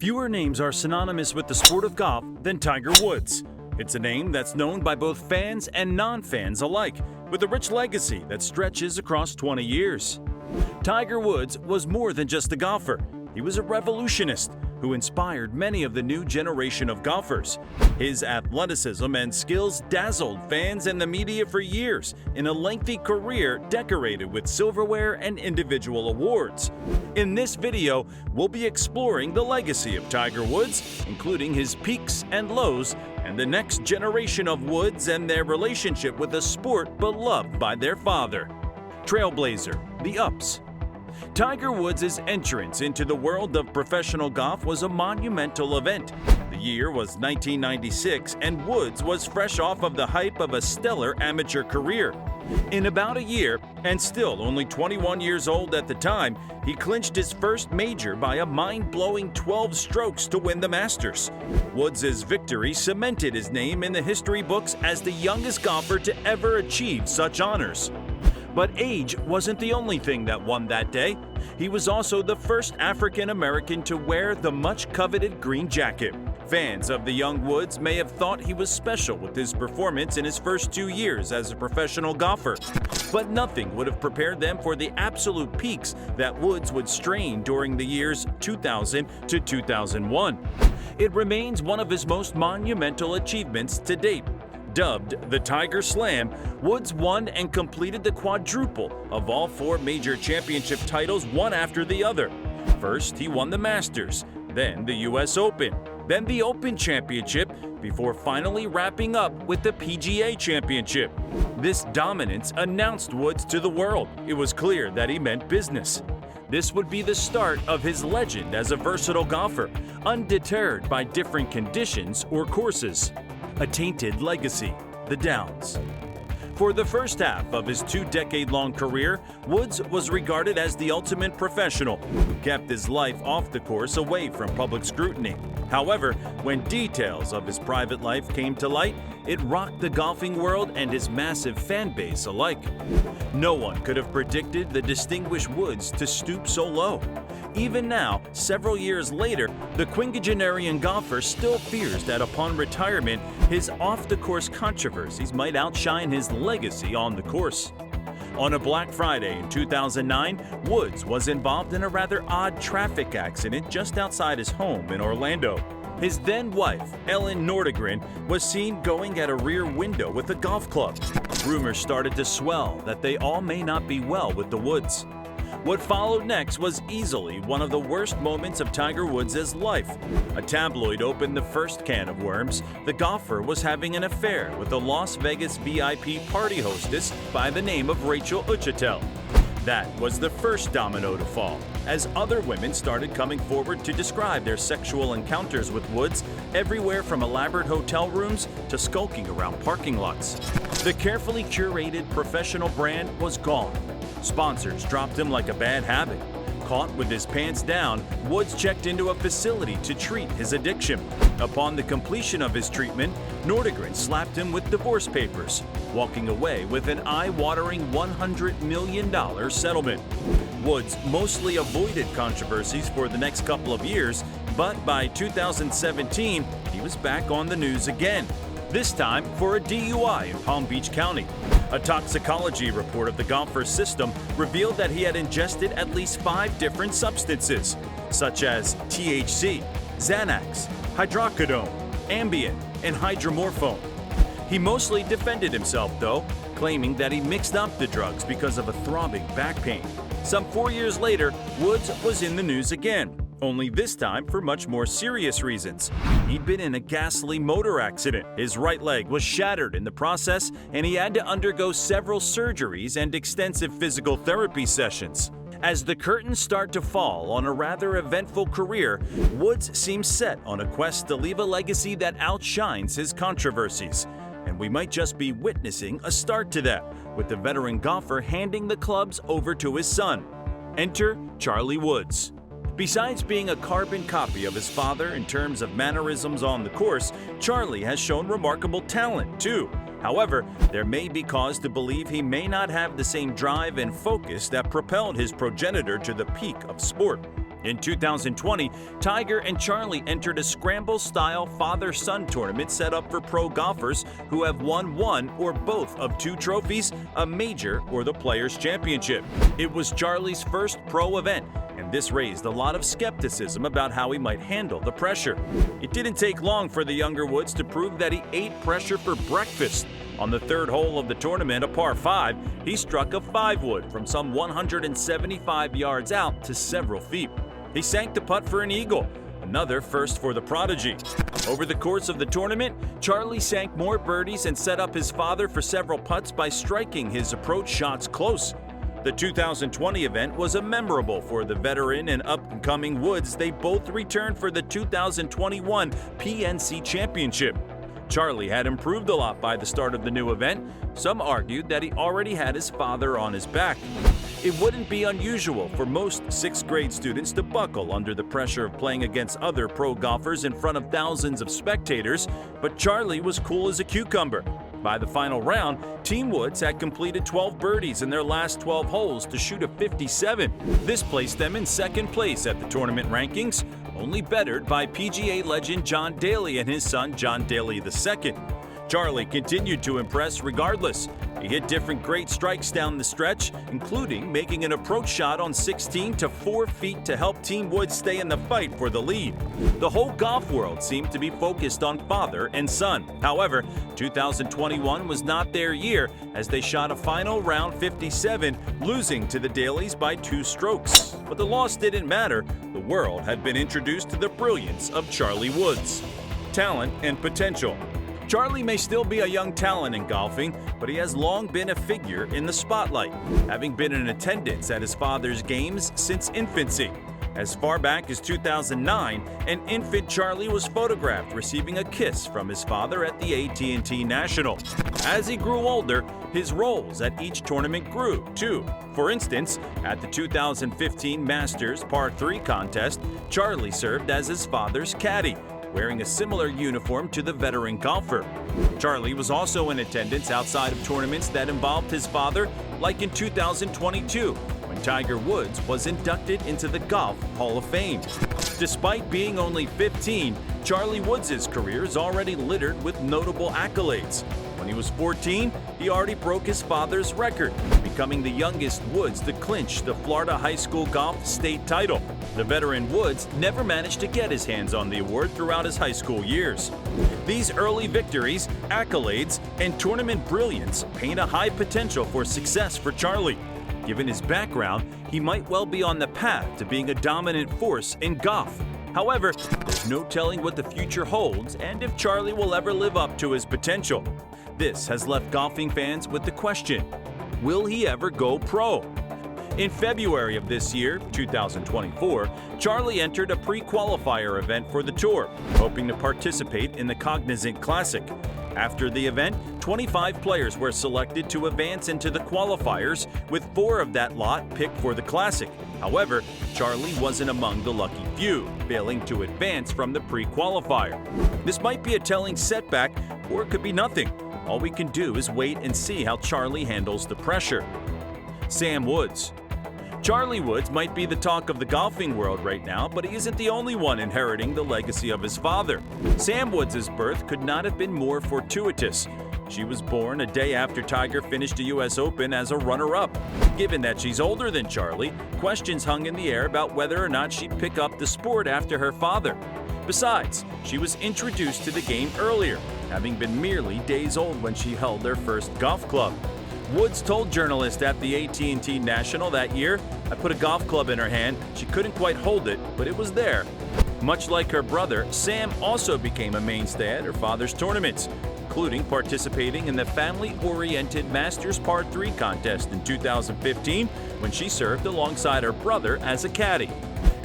Fewer names are synonymous with the sport of golf than Tiger Woods. It's a name that's known by both fans and non-fans alike, with a rich legacy that stretches across 20 years. Tiger Woods was more than just a golfer. He was a revolutionist who inspired many of the new generation of golfers. His athleticism and skills dazzled fans and the media for years in a lengthy career decorated with silverware and individual awards. In this video, we'll be exploring the legacy of Tiger Woods, including his peaks and lows, and the next generation of Woods and their relationship with a sport beloved by their father. Trailblazer, the ups. Tiger Woods' entrance into the world of professional golf was a monumental event. The year was 1996, and Woods was fresh off of the hype of a stellar amateur career. In about a year, and still only 21 years old at the time, he clinched his first major by a mind-blowing 12 strokes to win the Masters. Woods' victory cemented his name in the history books as the youngest golfer to ever achieve such honors. But age wasn't the only thing that won that day. He was also the first African American to wear the much-coveted green jacket. Fans of the young Woods may have thought he was special with his performance in his first 2 years as a professional golfer, but nothing would have prepared them for the absolute peaks that Woods would strain during the years 2000 to 2001. It remains one of his most monumental achievements to date. Dubbed the Tiger Slam, Woods won and completed the quadruple of all 4 major championship titles, one after the other. First, he won the Masters, then the US Open, then the Open Championship, before finally wrapping up with the PGA Championship. This dominance announced Woods to the world. It was clear that he meant business. This would be the start of his legend as a versatile golfer, undeterred by different conditions or courses. A tainted legacy, the downs. For the first half of his 2-decade-long career, Woods was regarded as the ultimate professional who kept his life off the course away from public scrutiny. However, when details of his private life came to light, it rocked the golfing world and his massive fan base alike. No one could have predicted the distinguished Woods to stoop so low. Even now, several years later, the quinquagenarian golfer still fears that upon retirement, his off-the-course controversies might outshine his legacy on the course. On a Black Friday in 2009, Woods was involved in a rather odd traffic accident just outside his home in Orlando. His then-wife, Ellen Nordegren, was seen going at a rear window with a golf club. Rumors started to swell that they all may not be well with the Woods. What followed next was easily one of the worst moments of Tiger Woods' life. A tabloid opened the first can of worms. The golfer was having an affair with a Las Vegas VIP party hostess by the name of Rachel Uchitel. That was the first domino to fall, as other women started coming forward to describe their sexual encounters with Woods, everywhere from elaborate hotel rooms to skulking around parking lots. The carefully curated professional brand was gone. Sponsors dropped him like a bad habit. Caught with his pants down, Woods checked into a facility to treat his addiction. Upon the completion of his treatment, Nordegren slapped him with divorce papers, walking away with an eye-watering $100 million settlement. Woods mostly avoided controversies for the next couple of years, but by 2017, he was back on the news again. This time for a DUI in Palm Beach County. A toxicology report of the golfer's system revealed that he had ingested at least 5 different substances, such as THC, Xanax, hydrocodone, Ambien, and hydromorphone. He mostly defended himself, though, claiming that he mixed up the drugs because of a throbbing back pain. Some 4 years later, Woods was in the news again, only this time for much more serious reasons. He'd been in a ghastly motor accident. His right leg was shattered in the process, and he had to undergo several surgeries and extensive physical therapy sessions. As the curtains start to fall on a rather eventful career, Woods seems set on a quest to leave a legacy that outshines his controversies. And we might just be witnessing a start to that, with the veteran golfer handing the clubs over to his son. Enter Charlie Woods. Besides being a carbon copy of his father in terms of mannerisms on the course, Charlie has shown remarkable talent, too. However, there may be cause to believe he may not have the same drive and focus that propelled his progenitor to the peak of sport. In 2020, Tiger and Charlie entered a scramble-style father-son tournament set up for pro golfers who have won one or both of two trophies, a major or the Players' Championship. It was Charlie's first pro event, and this raised a lot of skepticism about how he might handle the pressure. It didn't take long for the younger Woods to prove that he ate pressure for breakfast. On the third hole of the tournament, a par 5, he struck a 5-wood from some 175 yards out to several feet. He sank the putt for an eagle, another first for the prodigy. Over the course of the tournament, Charlie sank more birdies and set up his father for several putts by striking his approach shots close. The 2020 event was memorable for the veteran and up-and-coming Woods. They both returned for the 2021 PNC Championship. Charlie had improved a lot by the start of the new event. Some argued that he already had his father on his back. It wouldn't be unusual for most 6th grade students to buckle under the pressure of playing against other pro golfers in front of thousands of spectators, but Charlie was cool as a cucumber. By the final round, Team Woods had completed 12 birdies in their last 12 holes to shoot a 57. This placed them in second place at the tournament rankings, only bettered by PGA legend John Daly and his son John Daly II. Charlie continued to impress regardless. He hit different great strikes down the stretch, including making an approach shot on 16 to 4 feet to help Team Woods stay in the fight for the lead. The whole golf world seemed to be focused on father and son. However, 2021 was not their year as they shot a final round 57, losing to the Dalys by 2 strokes. But the loss didn't matter. The world had been introduced to the brilliance of Charlie Woods. Talent and potential. Charlie may still be a young talent in golfing, but he has long been a figure in the spotlight, having been in attendance at his father's games since infancy. As far back as 2009, an infant Charlie was photographed receiving a kiss from his father at the AT&T National. As he grew older, his roles at each tournament grew, too. For instance, at the 2015 Masters Par 3 contest, Charlie served as his father's caddy, wearing a similar uniform to the veteran golfer. Charlie was also in attendance outside of tournaments that involved his father, like in 2022, when Tiger Woods was inducted into the Golf Hall of Fame. Despite being only 15, Charlie Woods' career is already littered with notable accolades. When he was 14, he already broke his father's record, becoming the youngest Woods to clinch the Florida High School Golf State title. The veteran Woods never managed to get his hands on the award throughout his high school years. These early victories, accolades, and tournament brilliance paint a high potential for success for Charlie. Given his background, he might well be on the path to being a dominant force in golf. However, there's no telling what the future holds and if Charlie will ever live up to his potential. This has left golfing fans with the question, will he ever go pro? In February of this year, 2024, Charlie entered a pre-qualifier event for the tour, hoping to participate in the Cognizant Classic. After the event, 25 players were selected to advance into the qualifiers, with 4 of that lot picked for the Classic. However, Charlie wasn't among the lucky few, failing to advance from the pre-qualifier. This might be a telling setback, or it could be nothing. All we can do is wait and see how Charlie handles the pressure. Sam Woods. Charlie Woods might be the talk of the golfing world right now, but he isn't the only one inheriting the legacy of his father. Sam Woods' birth could not have been more fortuitous. She was born a day after Tiger finished the U.S. Open as a runner-up. Given that she's older than Charlie, questions hung in the air about whether or not she'd pick up the sport after her father. Besides, she was introduced to the game earlier, having been merely days old when she held her first golf club. Woods told journalists at the AT&T National that year, "I put a golf club in her hand. She couldn't quite hold it, but it was there." Much like her brother, Sam also became a mainstay at her father's tournaments, including participating in the family-oriented Masters Par 3 contest in 2015 when she served alongside her brother as a caddy.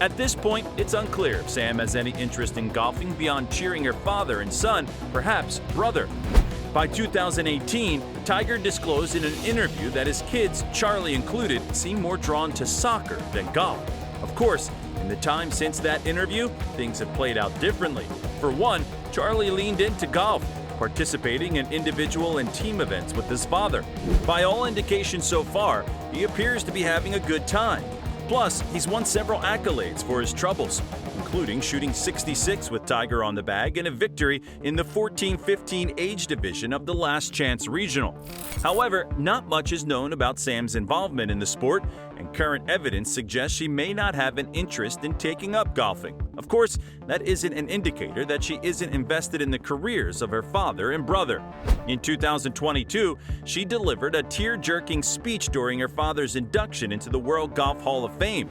At this point, it's unclear if Sam has any interest in golfing beyond cheering her father and son, perhaps brother. By 2018, Tiger disclosed in an interview that his kids, Charlie included, seem more drawn to soccer than golf. Of course, in the time since that interview, things have played out differently. For one, Charlie leaned into golf, participating in individual and team events with his father. By all indications so far, he appears to be having a good time. Plus, he's won several accolades for his troubles, including shooting 66 with Tiger on the bag and a victory in the 14-15 age division of the Last Chance Regional. However, not much is known about Sam's involvement in the sport, and current evidence suggests she may not have an interest in taking up golfing. Of course, that isn't an indicator that she isn't invested in the careers of her father and brother. In 2022, she delivered a tear-jerking speech during her father's induction into the World Golf Hall of Fame.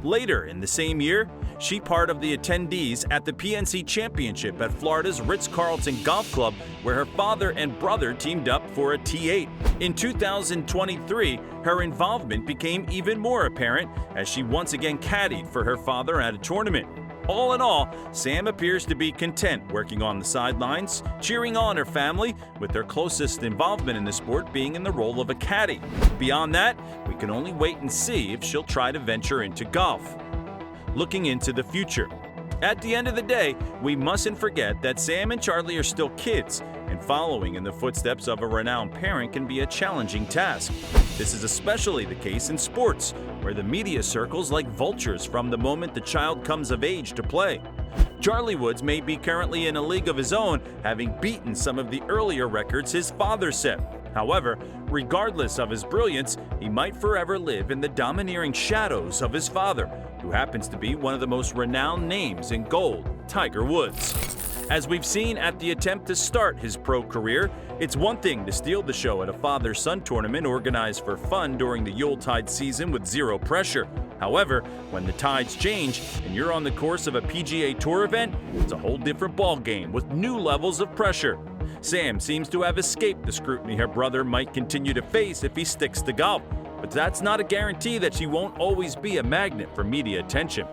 Later in the same year, she part of the attendees at the PNC Championship at Florida's Ritz-Carlton Golf Club, where her father and brother teamed up for a T8. In 2023, her involvement became even more apparent as she once again caddied for her father at a tournament. All in all, Sam appears to be content working on the sidelines, cheering on her family, with their closest involvement in the sport being in the role of a caddy. Beyond that, we can only wait and see if she'll try to venture into golf. Looking into the future. At the end of the day, we mustn't forget that Sam and Charlie are still kids, and following in the footsteps of a renowned parent can be a challenging task. This is especially the case in sports, where the media circles like vultures from the moment the child comes of age to play. Charlie Woods may be currently in a league of his own, having beaten some of the earlier records his father set. However, regardless of his brilliance, he might forever live in the domineering shadows of his father, who happens to be one of the most renowned names in golf, Tiger Woods. As we've seen at the attempt to start his pro career, it's one thing to steal the show at a father-son tournament organized for fun during the Yuletide season with zero pressure. However, when the tides change and you're on the course of a PGA Tour event, it's a whole different ballgame with new levels of pressure. Sam seems to have escaped the scrutiny her brother might continue to face if he sticks to golf, but that's not a guarantee that she won't always be a magnet for media attention.